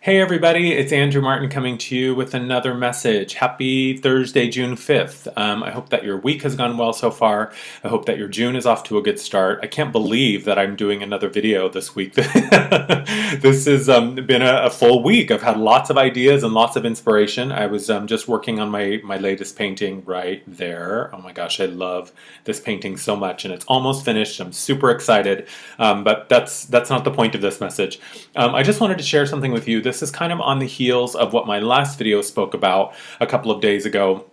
Hey everybody, it's Andrew Martin coming to you with another message. Happy Thursday, June 5th. I hope that your week has gone well so far. I hope that your June is off to a good start. I can't believe that I'm doing another video this week. This has been a full week. I've had lots of ideas and lots of inspiration. I was just working on my latest painting right there. Oh my gosh, I love this painting so much, and it's almost finished. I'm super excited, but that's not the point of this message. I just wanted to share something with you. This is kind of on the heels of what my last video spoke about a couple of days ago,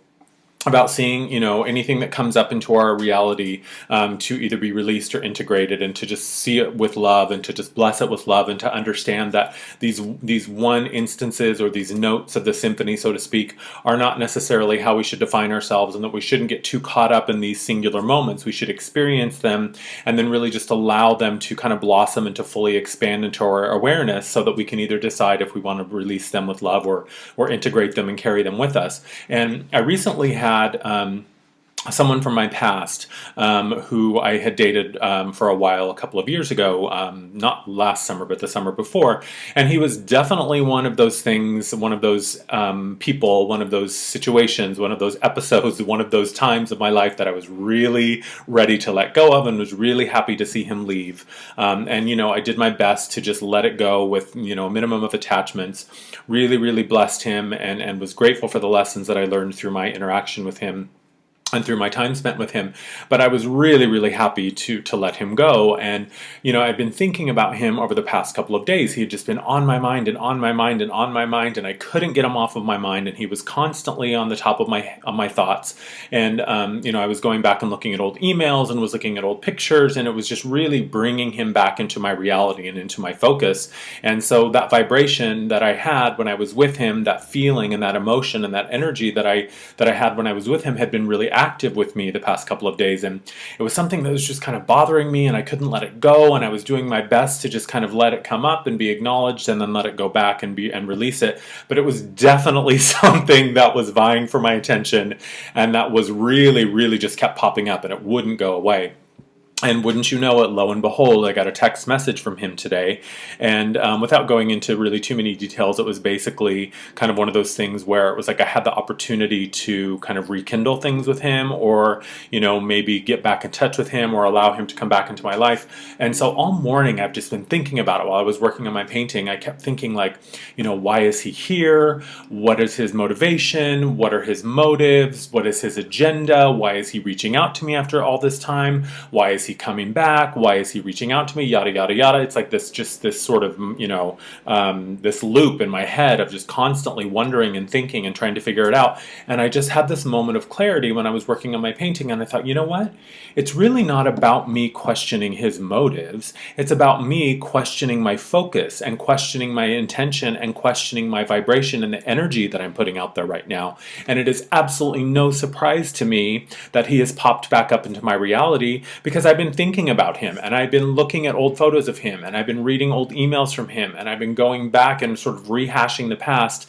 about seeing, anything that comes up into our reality to either be released or integrated, and to just see it with love, and to just bless it with love, and to understand that these one instances, or these notes of the symphony, so to speak, are not necessarily how we should define ourselves, and that we shouldn't get too caught up in these singular moments. We should experience them and then really just allow them to kind of blossom and to fully expand into our awareness, so that we can either decide if we want to release them with love or integrate them and carry them with us. And I recently had someone from my past who I had dated for a while a couple of years ago, not last summer but the summer before, and he was definitely one of those things, one of those people, one of those situations, one of those episodes, one of those times of my life that I was really ready to let go of, and was really happy to see him leave. And I did my best to just let it go with a minimum of attachments. Really blessed him, and was grateful for the lessons that I learned through my interaction with him and through my time spent with him. But I was really happy to let him go. And I've been thinking about him over the past couple of days. He had just been on my mind and on my mind and on my mind, and I couldn't get him off of my mind, and he was constantly on the top of my thoughts. And I was going back and looking at old emails, and was looking at old pictures, and it was just really bringing him back into my reality and into my focus. And so that vibration that I had when I was with him, that feeling and that emotion and that energy that I had when I was with him, had been really active with me the past couple of days, and it was something that was just kind of bothering me, and I couldn't let it go, and I was doing my best to just kind of let it come up and be acknowledged, and then let it go back and release it. But it was definitely something that was vying for my attention, and that was really just kept popping up, and it wouldn't go away. And wouldn't you know it, lo and behold, I got a text message from him today. And without going into really too many details, it was basically kind of one of those things where it was like I had the opportunity to kind of rekindle things with him, or maybe get back in touch with him, or allow him to come back into my life. And so all morning I've just been thinking about it while I was working on my painting. I kept thinking, like, why is he here? What is his motivation? What are his motives? What is his agenda? Why is he reaching out to me after all this time? Why is he coming back? Why is he reaching out to me? Yada yada. It's like this sort of this loop in my head of just constantly wondering and thinking and trying to figure it out. And I just had this moment of clarity when I was working on my painting, and I thought, you know what? It's really not about me questioning his motives. It's about me questioning my focus, and questioning my intention, and questioning my vibration and the energy that I'm putting out there right now. And it is absolutely no surprise to me that he has popped back up into my reality, because I've been thinking about him, and I've been looking at old photos of him, and I've been reading old emails from him, and I've been going back and sort of rehashing the past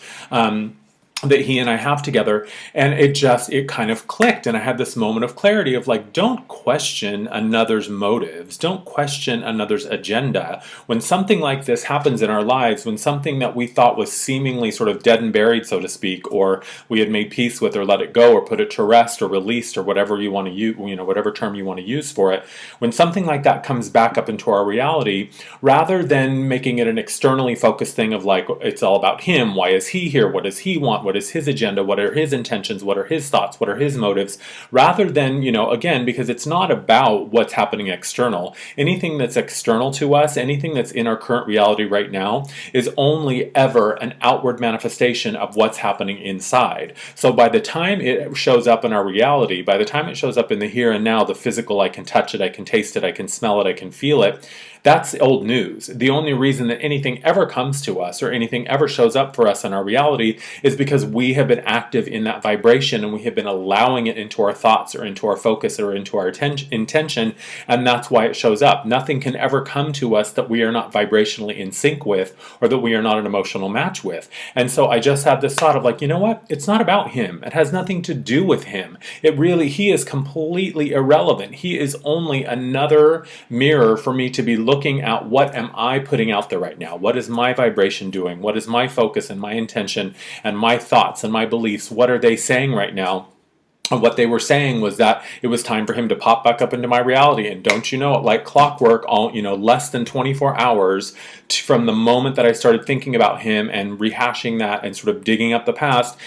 that he and I have together, and it kind of clicked, and I had this moment of clarity of, like, don't question another's motives, don't question another's agenda. When something like this happens in our lives, when something that we thought was seemingly sort of dead and buried, so to speak, or we had made peace with, or let it go, or put it to rest, or released, or whatever you want to use, whatever term you want to use for it, when something like that comes back up into our reality, rather than making it an externally focused thing of, like, it's all about him, why is he here, what does he want, what is his agenda, what are his intentions, what are his thoughts, what are his motives, rather than, again, because it's not about what's happening external. Anything that's external to us, anything that's in our current reality right now, is only ever an outward manifestation of what's happening inside. So by the time it shows up in our reality, by the time it shows up in the here and now, the physical, I can touch it, I can taste it, I can smell it, I can feel it, that's old news. The only reason that anything ever comes to us, or anything ever shows up for us in our reality, is because we have been active in that vibration, and we have been allowing it into our thoughts, or into our focus, or into our intention, and that's why it shows up. Nothing can ever come to us that we are not vibrationally in sync with, or that we are not an emotional match with. And so I just had this thought of, like, you know what? It's not about him. It has nothing to do with him. He is completely irrelevant. He is only another mirror for me to be looking looking at what am I putting out there right now? What is my vibration doing? What is my focus and my intention and my thoughts and my beliefs? What are they saying right now? And what they were saying was that it was time for him to pop back up into my reality. And don't you know it, like clockwork, less than 24 hours from the moment that I started thinking about him and rehashing that and sort of digging up the past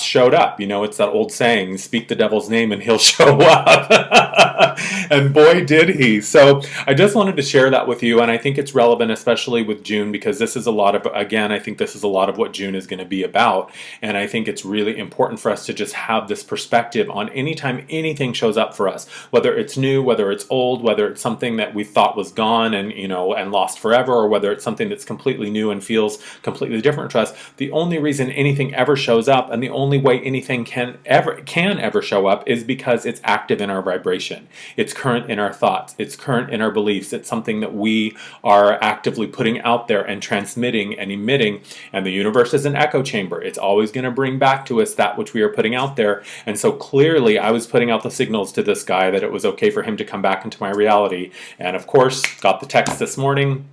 showed up. It's that old saying, speak the devil's name and he'll show up. And boy, did he. So I just wanted to share that with you. And I think it's relevant, especially with June, because this is a lot of, again, I think this is a lot of what June is going to be about. And I think it's really important for us to just have this perspective on anytime anything shows up for us, whether it's new, whether it's old, whether it's something that we thought was gone and lost forever, or whether it's something that's completely new and feels completely different to us. The only reason anything ever shows up, and the only way anything can ever show up, is because it's active in our vibration. It's current in our thoughts. It's current in our beliefs. It's something that we are actively putting out there and transmitting and emitting. And the universe is an echo chamber. It's always going to bring back to us that which we are putting out there. And so clearly I was putting out the signals to this guy that it was okay for him to come back into my reality. And of course, got the text this morning.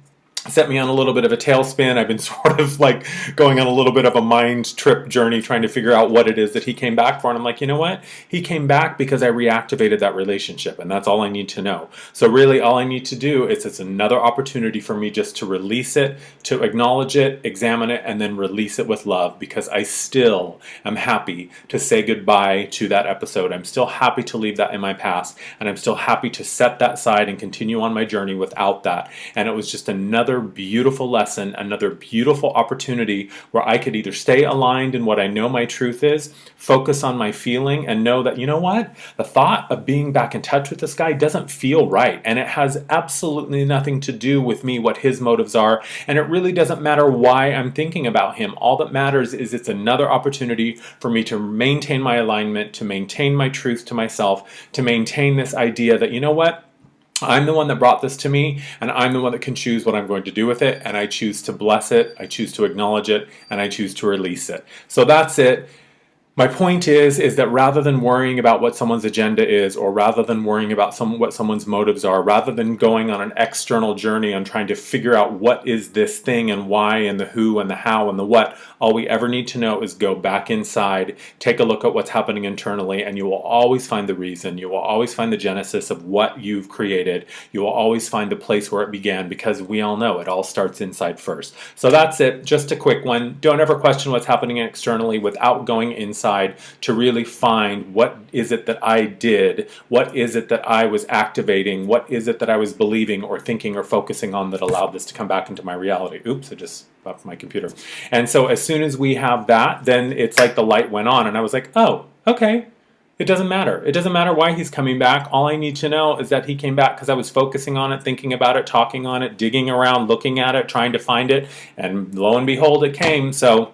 Set me on a little bit of a tailspin. I've been sort of like going on a little bit of a mind trip journey trying to figure out what it is that he came back for. And I'm like, you know what? He came back because I reactivated that relationship, and that's all I need to know. So really all I need to do is it's another opportunity for me just to release it, to acknowledge it, examine it, and then release it with love, because I still am happy to say goodbye to that episode. I'm still happy to leave that in my past, and I'm still happy to set that aside and continue on my journey without that. And it was just another beautiful lesson, another beautiful opportunity where I could either stay aligned in what I know my truth is, focus on my feeling, and know that, you know what? The thought of being back in touch with this guy doesn't feel right, and it has absolutely nothing to do with me, what his motives are, and it really doesn't matter why I'm thinking about him. All that matters is it's another opportunity for me to maintain my alignment, to maintain my truth to myself, to maintain this idea that, you know what? I'm the one that brought this to me, and I'm the one that can choose what I'm going to do with it, and I choose to bless it, I choose to acknowledge it, and I choose to release it. So that's it. My point is that rather than worrying about what someone's agenda is, or rather than worrying about what someone's motives are, rather than going on an external journey on trying to figure out what is this thing and why and the who and the how and the what, all we ever need to know is go back inside, take a look at what's happening internally, and you will always find the reason. You will always find the genesis of what you've created. You will always find the place where it began, because we all know it all starts inside first. So that's it. Just a quick one. Don't ever question what's happening externally without going inside to really find what is it that I did, what is it that I was activating, what is it that I was believing or thinking or focusing on that allowed this to come back into my reality. Oops, I just bumped my computer. And so as soon as we have that, then it's like the light went on, and I was like, oh, okay. It doesn't matter. It doesn't matter why he's coming back. All I need to know is that he came back because I was focusing on it, thinking about it, talking on it, digging around, looking at it, trying to find it, and lo and behold, it came. So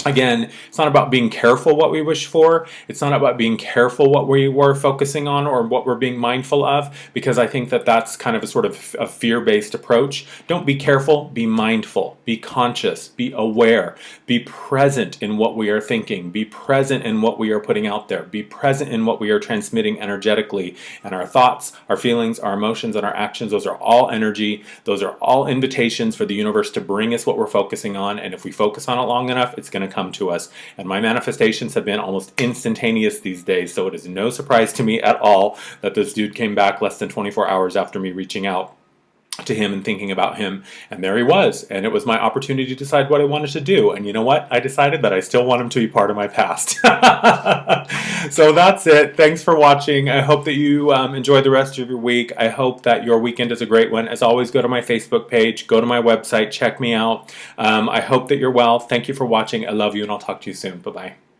again, it's not about being careful what we wish for. It's not about being careful what we were focusing on or what we're being mindful of, because I think that that's kind of a sort of a fear-based approach. Don't be careful, be mindful, be conscious, be aware, be present in what we are thinking, be present in what we are putting out there, be present in what we are transmitting energetically. And our thoughts, our feelings, our emotions, and our actions, those are all energy. Those are all invitations for the universe to bring us what we're focusing on. And if we focus on it long enough, it's going to come to us. And my manifestations have been almost instantaneous these days, so it is no surprise to me at all that this dude came back less than 24 hours after me reaching out to him and thinking about him, and there he was, and it was my opportunity to decide what I wanted to do. And you know what? I decided that I still want him to be part of my past. So that's it. Thanks for watching. I hope that you enjoy the rest of your week. I hope that your weekend is a great one. As always, go to my Facebook page, go to my website, check me out. I hope that you're well. Thank you for watching. I love you, and I'll talk to you soon. Bye-bye.